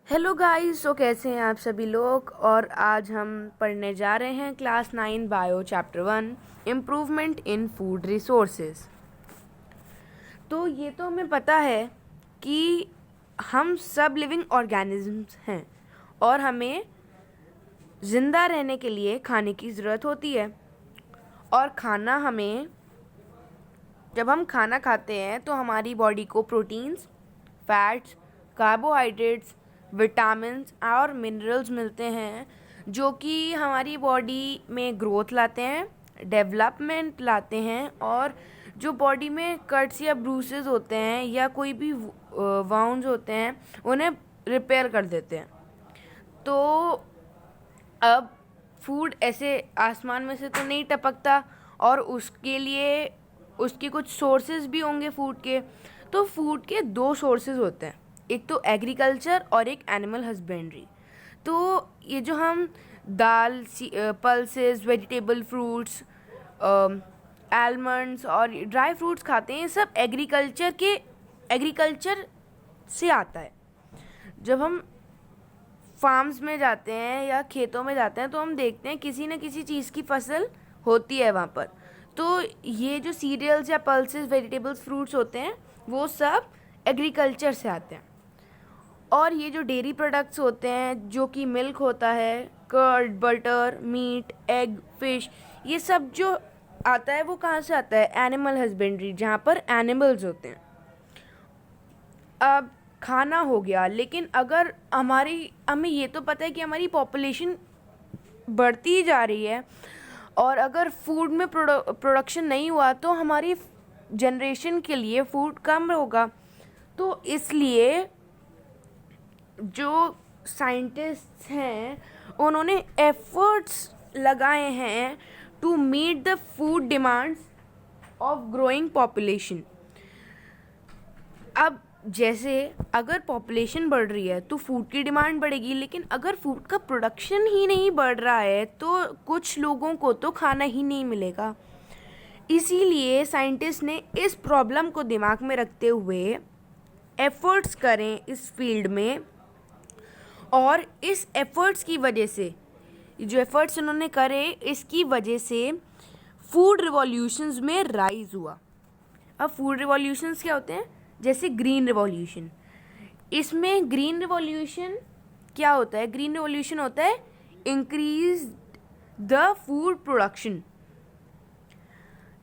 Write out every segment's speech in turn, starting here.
Hello guys, तो कैसे हैं आप सभी लोग। और आज हम पढ़ने जा रहे हैं class 9 bio chapter 1 improvement in food resources. तो ये तो हमें पता है कि हम सब लिविंग ऑर्गेनिजम्स हैं और हमें ज़िंदा रहने के लिए खाने की ज़रूरत होती है। और खाना हमें जब हम खाना खाते हैं तो हमारी बॉडी को प्रोटीन्स, फैट्स, कार्बोहाइड्रेट्स, विटामिन्स और मिनरल्स मिलते हैं जो कि हमारी बॉडी में ग्रोथ लाते हैं, डेवलपमेंट लाते हैं और जो बॉडी में कट्स या ब्रूसेस होते हैं या कोई भी वाउंड्स होते हैं उन्हें रिपेयर कर देते हैं। तो अब फूड ऐसे आसमान में से तो नहीं टपकता और उसके लिए उसके कुछ सोर्सेज भी होंगे फूड के। तो फूड के दो सोर्सेज होते हैं, एक तो एग्रीकल्चर और एक एनिमल हस्बेंड्री। तो ये जो हम दाल, पल्सेस, वेजिटेबल फ्रूट्स, आलमंड्स और ड्राई फ्रूट्स खाते हैं, ये सब एग्रीकल्चर से आता है। जब हम फार्म्स में जाते हैं या खेतों में जाते हैं तो हम देखते हैं किसी न किसी चीज़ की फसल होती है वहाँ पर। तो ये जो सीरियल्स या पल्सेस, वेजिटेबल्स, फ्रूट्स होते हैं वो सब एग्रीकल्चर से आते हैं। और ये जो डेयरी प्रोडक्ट्स होते हैं जो कि मिल्क होता है, curd, butter, meat, egg, fish, ये सब जो आता है वो कहाँ से आता है? एनिमल हस्बेंड्री, जहाँ पर एनिमल्स होते हैं। अब खाना हो गया, लेकिन अगर हमें ये तो पता है कि हमारी पॉपुलेशन बढ़ती ही जा रही है और अगर फूड में प्रोडक्शन नहीं हुआ तो हमारी जनरेशन के लिए फूड कम होगा। तो इसलिए जो साइंटिस्ट्स हैं उन्होंने एफर्ट्स लगाए हैं to meet the food demands of growing population. अब जैसे अगर पॉपुलेशन बढ़ रही है तो फूड की डिमांड बढ़ेगी, लेकिन अगर फूड का प्रोडक्शन ही नहीं बढ़ रहा है तो कुछ लोगों को तो खाना ही नहीं मिलेगा। इसीलिए साइंटिस्ट ने इस प्रॉब्लम को दिमाग में रखते हुए एफर्ट्स करें इस फील्ड में, और इस एफर्ट्स की वजह से, जो एफर्ट्स उन्होंने करे इसकी वजह से फूड रिवॉल्यूशंस में राइज हुआ। अब फूड रिवॉल्यूशंस क्या होते हैं? जैसे ग्रीन रिवॉल्यूशन। इसमें ग्रीन रिवॉल्यूशन क्या होता है? ग्रीन रिवॉल्यूशन होता है इंक्रीज द फूड प्रोडक्शन,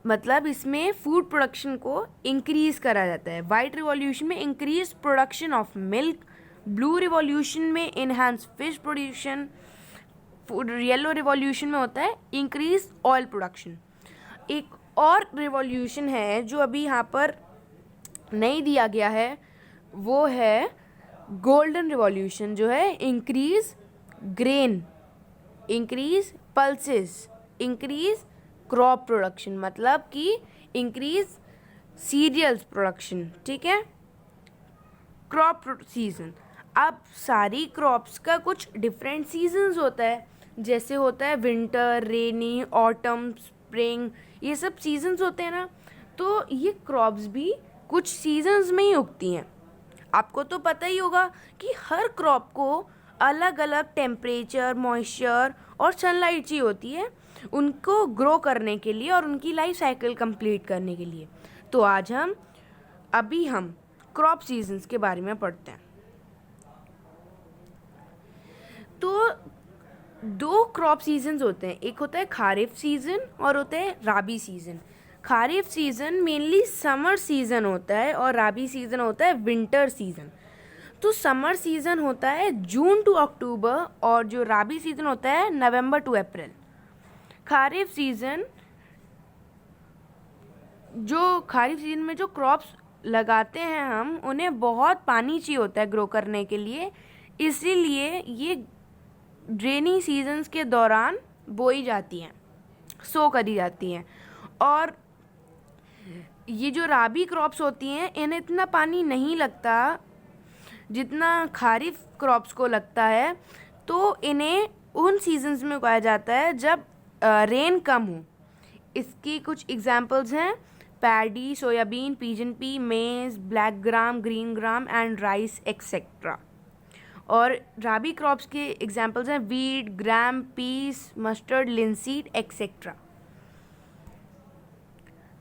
मतलब इसमें फूड प्रोडक्शन को इंक्रीज करा जाता है। वाइट रिवॉल्यूशन में increase production of milk, blue revolution में enhance fish production, yellow revolution में होता है इंक्रीज ऑयल प्रोडक्शन। एक और रिवॉल्यूशन है जो अभी यहाँ पर नहीं दिया गया है, वो है गोल्डन रिवॉल्यूशन, जो है increase grain, increase pulses, increase crop production, मतलब कि इंक्रीज सीरियल्स प्रोडक्शन। ठीक है, क्रॉप सीजन। अब सारी क्रॉप्स का कुछ डिफरेंट सीजन्स होता है, जैसे होता है विंटर, रेनी, ऑटम, स्प्रिंग, ये सब सीजन्स होते हैं ना। तो ये क्रॉप्स भी कुछ सीजन्स में ही उगती हैं। आपको तो पता ही होगा कि हर क्रॉप को अलग अलग टेम्परेचर, मॉइस्चर और सनलाइट चाहिए होती है उनको ग्रो करने के लिए और उनकी लाइफ साइकिल कंप्लीट करने के लिए। तो आज हम क्रॉप सीजन्स के बारे में पढ़ते हैं। तो दो क्रॉप सीजन्स होते हैं, एक होता है खारिफ सीजन और होता है rabi season. Kharif season mainly summer season होता है और राबी सीजन होता है विंटर सीजन। तो समर सीजन होता है जून टू अक्टूबर और जो राबी सीजन होता है नवंबर टू अप्रैल। खारिफ सीजन में जो क्रॉप्स लगाते हैं हम, उन्हें बहुत पानी चाहिए होता है ग्रो करने के लिए, इसीलिए ये रेनी सीजन्स के दौरान बोई जाती हैं, सो करी जाती हैं। और ये जो राबी क्रॉप्स होती हैं इन्हें इतना पानी नहीं लगता जितना खारिफ क्रॉप्स को लगता है, तो इन्हें उन सीजन्स में उगाया जाता है जब रेन कम हो। इसकी कुछ एग्जांपल्स हैं पैडी, सोयाबीन, पिजन पी, मेज, black gram, green gram and rice etcetera. और राबी क्रॉप्स के एग्जांपल्स हैं वीट, ग्राम, पीस, मस्टर्ड, लिंसीड एक्सेट्रा।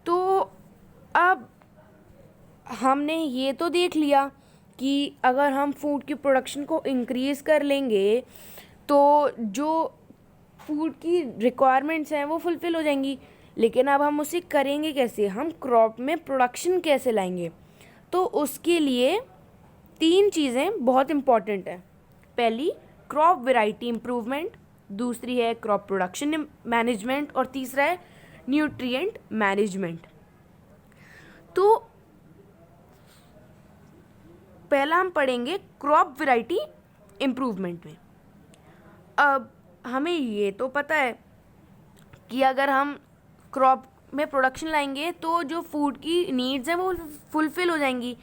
तो अब हमने ये तो देख लिया कि अगर हम फूड की प्रोडक्शन को इंक्रीज़ कर लेंगे तो जो फूड की रिक्वायरमेंट्स हैं वो फुलफ़िल हो जाएंगी। लेकिन अब हम उसे करेंगे कैसे, हम क्रॉप में प्रोडक्शन कैसे लाएंगे? तो उसके लिए 3 चीज़ें बहुत इम्पॉर्टेंट हैं। पहली क्रॉप वैरायटी इम्प्रूवमेंट, दूसरी है क्रॉप प्रोडक्शन मैनेजमेंट और तीसरा है न्यूट्रिएंट मैनेजमेंट। तो पहला हम पढ़ेंगे क्रॉप वैरायटी इम्प्रूवमेंट में। अब हमें ये तो पता है कि अगर हम क्रॉप में प्रोडक्शन लाएंगे तो जो फूड की नीड्स हैं वो फुलफ़िल हो जाएंगी।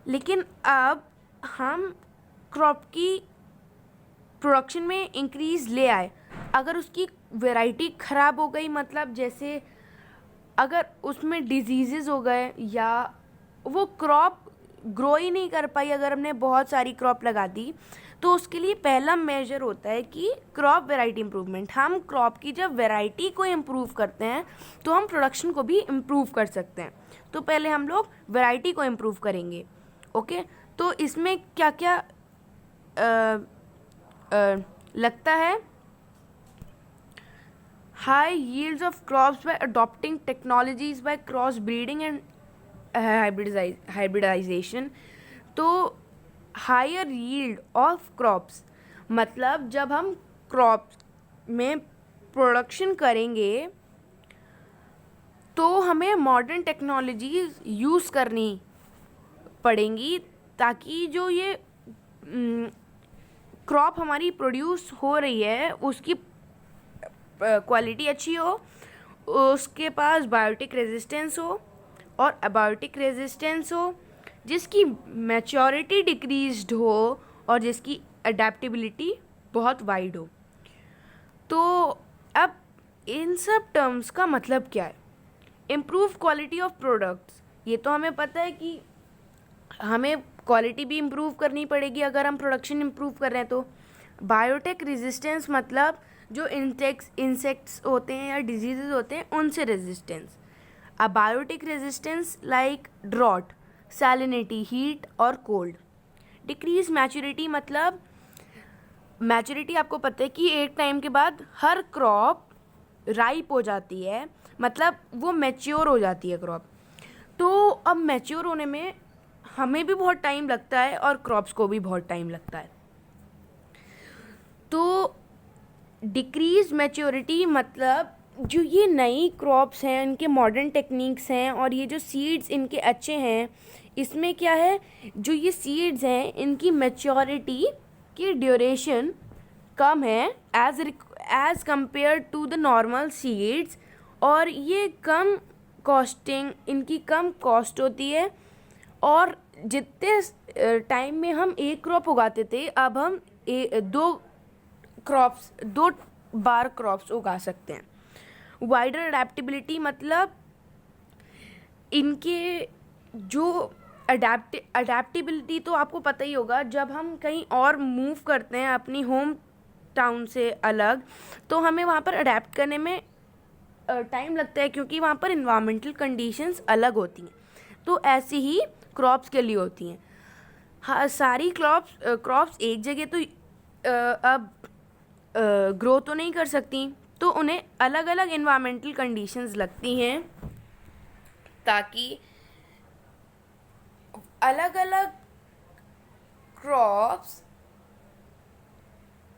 लेकिन अब हम क्रॉप की प्रोडक्शन में इंक्रीज़ ले आए, अगर उसकी वैरायटी ख़राब हो गई, मतलब जैसे अगर उसमें डिजीज़ेज़ हो गए या वो क्रॉप ग्रो ही नहीं कर पाई, अगर हमने बहुत सारी क्रॉप लगा दी, तो उसके लिए पहला मेजर होता है कि क्रॉप वैरायटी इम्प्रूवमेंट। हम क्रॉप की जब वैरायटी को इम्प्रूव करते हैं तो हम प्रोडक्शन को भी इम्प्रूव कर सकते हैं। तो पहले हम लोग वैरायटी को इम्प्रूव करेंगे। ओके, तो इसमें क्या क्या लगता है? High yields of crops by adopting technologies by cross breeding and hybridization. तो हायर यील्ड ऑफ क्रॉप्स मतलब जब हम क्रॉप्स में प्रोडक्शन करेंगे तो हमें मॉडर्न टेक्नोलॉजीज यूज़ करनी पड़ेंगी ताकि जो ये क्रॉप हमारी प्रोड्यूस हो रही है उसकी क्वालिटी अच्छी हो, उसके पास बायोटिक रेजिस्टेंस हो और एबायोटिक रेजिस्टेंस हो, जिसकी मैच्योरिटी डिक्रीज्ड हो और जिसकी अडेप्टेबिलिटी बहुत वाइड हो। तो अब इन सब टर्म्स का मतलब क्या है? इम्प्रूव क्वालिटी ऑफ प्रोडक्ट्स, ये तो हमें पता है कि हमें क्वालिटी भी इम्प्रूव करनी पड़ेगी अगर हम प्रोडक्शन इम्प्रूव कर रहे हैं। तो बायोटेक रेजिस्टेंस मतलब जो इंसेक्ट्स होते हैं या डिजीज़ेज होते हैं उनसे resistance. Abiotic resistance like drought, salinity, heat और कोल्ड। डिक्रीज मैच्योरिटी मतलब मैच्योरिटी आपको पता है कि एक टाइम के बाद हर क्रॉप राइप हो जाती है, मतलब वो मैच्योर हो जाती है क्रॉप। तो अब मैच्योर होने में हमें भी बहुत टाइम लगता है और क्रॉप्स को भी बहुत टाइम लगता है। तो डिक्रीज मैच्योरिटी मतलब जो ये नई क्रॉप्स हैं, इनके मॉडर्न टेक्निक्स हैं और ये जो सीड्स इनके अच्छे हैं, इसमें क्या है, जो ये सीड्स हैं इनकी मैच्योरिटी की ड्यूरेशन कम है as compared to the normal seeds, और ये कम कॉस्टिंग, इनकी कम कॉस्ट होती है। और जितने टाइम में हम एक क्रॉप उगाते थे अब हम दो बार क्रॉप्स उगा सकते हैं। वाइडर अडेप्टेबिलिटी मतलब इनके जो अडेप्टेबिलिटी तो आपको पता ही होगा, जब हम कहीं और मूव करते हैं अपनी होम टाउन से अलग तो हमें वहाँ पर अडेप्ट करने में टाइम लगता है क्योंकि वहाँ पर इन्वायरमेंटल कंडीशंस अलग होती हैं। तो ऐसे ही क्रॉप्स के लिए होती हैं। हाँ, सारी क्रॉप्स एक जगह तो अब ग्रो तो नहीं कर सकती, तो उन्हें अलग अलग इन्वायरमेंटल कंडीशंस लगती हैं ताकि अलग अलग क्रॉप्स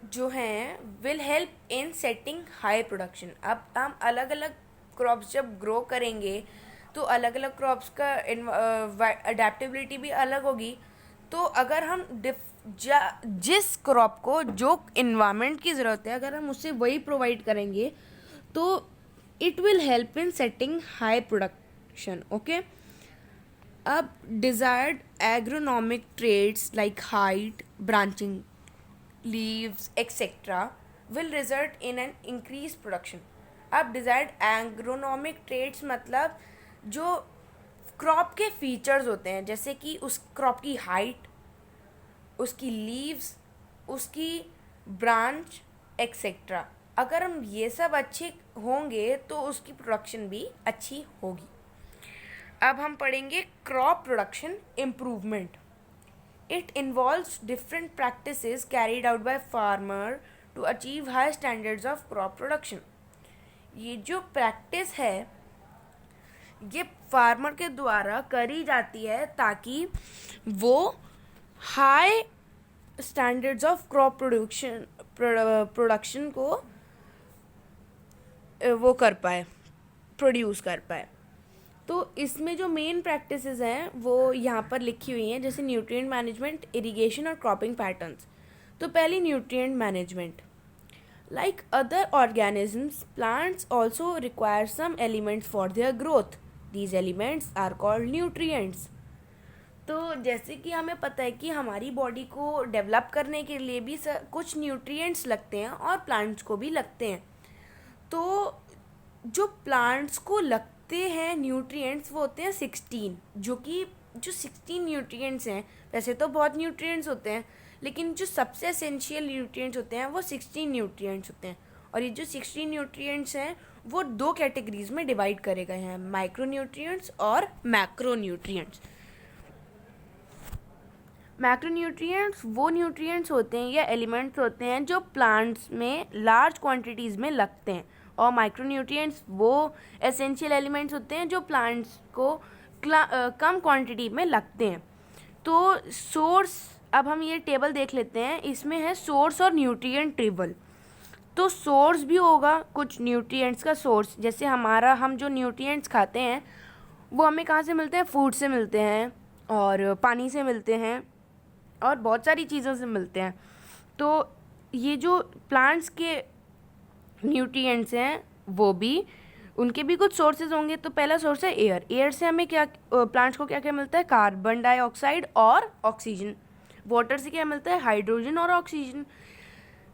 जो हैं will help in setting high production. अब हम अलग अलग क्रॉप्स जब ग्रो करेंगे तो अलग अलग क्रॉप्स का अडेप्टेबिलिटी भी अलग होगी। तो अगर हम जिस क्रॉप को जो इन्वायरमेंट की ज़रूरत है अगर हम उससे वही प्रोवाइड करेंगे तो it will help in setting high production. Okay, अब desired agronomic traits like height, branching, leaves etcetera will result in an increase production. अब डिज़ायर्ड एग्रोनॉमिक ट्रेड्स मतलब जो क्रॉप के फीचर्स होते हैं, जैसे कि उस क्रॉप की हाइट, उसकी लीव्स, उसकी ब्रांच एक्सेट्रा। अगर हम ये सब अच्छे होंगे तो उसकी प्रोडक्शन भी अच्छी होगी। अब हम पढ़ेंगे crop production improvement. It involves different practices carried out by farmer to achieve high standards of crop production. ये जो प्रैक्टिस है ये फार्मर के द्वारा करी जाती है ताकि वो high standards of crop production को वो कर पाए, प्रोड्यूस कर पाए। तो इसमें जो मेन प्रैक्टिसेस हैं वो यहाँ पर लिखी हुई हैं, जैसे न्यूट्रिएंट मैनेजमेंट, इरिगेशन और क्रॉपिंग पैटर्न्स। तो पहली nutrient management. Like other organisms, plants also require some elements for their growth. These elements are called nutrients. तो जैसे कि हमें पता है कि हमारी बॉडी को डेवलप करने के लिए भी कुछ न्यूट्रिएंट्स लगते हैं और प्लांट्स को भी लगते हैं। तो जो प्लांट्स को लगते हैं न्यूट्रिएंट्स वो होते हैं 16, जो 16 न्यूट्रिएंट्स हैं। वैसे तो बहुत न्यूट्रिएंट्स होते हैं लेकिन जो सबसे एसेंशियल न्यूट्रिएंट्स होते हैं वो 16 न्यूट्रिएंट्स होते हैं। और ये जो 16 न्यूट्रिएंट्स हैं वो दो कैटेगरीज में डिवाइड करे गए हैं, माइक्रो न्यूट्रिएंट्स और मैक्रो न्यूट्रिएंट्स। मैक्रो न्यूट्रिएंट्स वो न्यूट्रिएंट्स होते हैं या एलिमेंट्स होते हैं जो प्लांट्स में लार्ज क्वांटिटीज़ में लगते हैं, और माइक्रो न्यूट्रिएंट्स वो एसेंशियल एलिमेंट्स होते हैं जो प्लांट्स को कम क्वांटिटी में लगते हैं। तो सोर्स, अब हम ये टेबल देख लेते हैं, इसमें है सोर्स और न्यूट्रिएंट टेबल। तो सोर्स भी होगा कुछ न्यूट्रिएंट्स का सोर्स, जैसे हम जो न्यूट्रिएंट्स खाते हैं वो हमें कहाँ से मिलते हैं, फूड से मिलते हैं और पानी से मिलते हैं और बहुत सारी चीज़ों से मिलते हैं। तो ये जो प्लांट्स के न्यूट्रिएंट्स हैं वो भी, उनके भी कुछ सोर्सेज होंगे। तो पहला सोर्स है एयर। एयर से हमें क्या, प्लांट्स को क्या क्या मिलता है, कार्बन डाइऑक्साइड और ऑक्सीजन। वाटर से क्या मिलता है, हाइड्रोजन और ऑक्सीजन।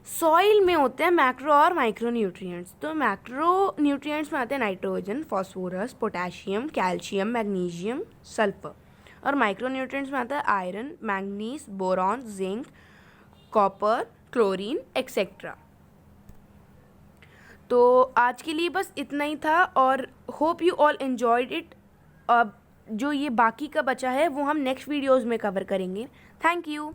सॉइल में होते हैं मैक्रो और माइक्रो न्यूट्रिएंट्स। तो मैक्रो न्यूट्रिएंट्स में आते हैं nitrogen, phosphorus, potassium, calcium, magnesium, sulphur. और माइक्रो न्यूट्रिएंट्स में आता है iron, manganese, boron, zinc, copper, chlorine etcetera. तो आज के लिए बस इतना ही था और hope you all enjoyed it. अब जो ये बाकी का बचा है वो हम नेक्स्ट वीडियोज़ में कवर करेंगे। Thank you.